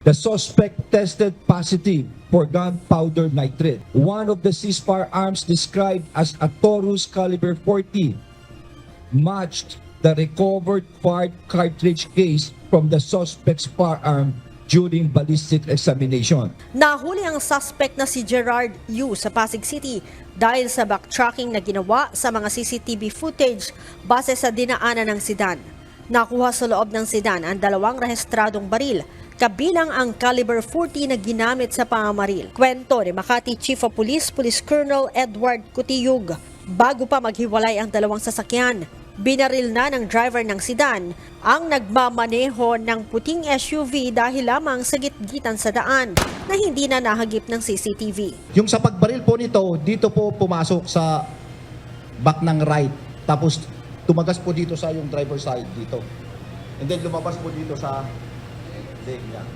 The suspect tested positive for gunpowder nitrate. One of the seized firearms described as a Taurus caliber 40 matched the recovered fired cartridge case from the suspect's firearm during ballistic examination. Nahuli ang suspect na si Gerard Yu sa Pasig City dahil sa backtracking na ginawa sa mga CCTV footage base sa dinaanan ng sedan. Nakuha sa loob ng sedan ang 2 rehistradong baril, kabilang ang caliber 40 na ginamit sa pamamaril. Kwento ni Makati Chief of Police, Police Colonel Edward Cutiyug. Bago pa maghiwalay ang 2 sasakyan, binaril na ng driver ng sedan ang nagmamaneho ng puting SUV dahil lamang sa gitgitan sa daan na hindi na nahagip ng CCTV. Yung sa pagbaril po nito, dito po pumasok sa back ng right. Tapos tumagas po dito sa yung driver side dito. And then lumabas po dito sa leg niya.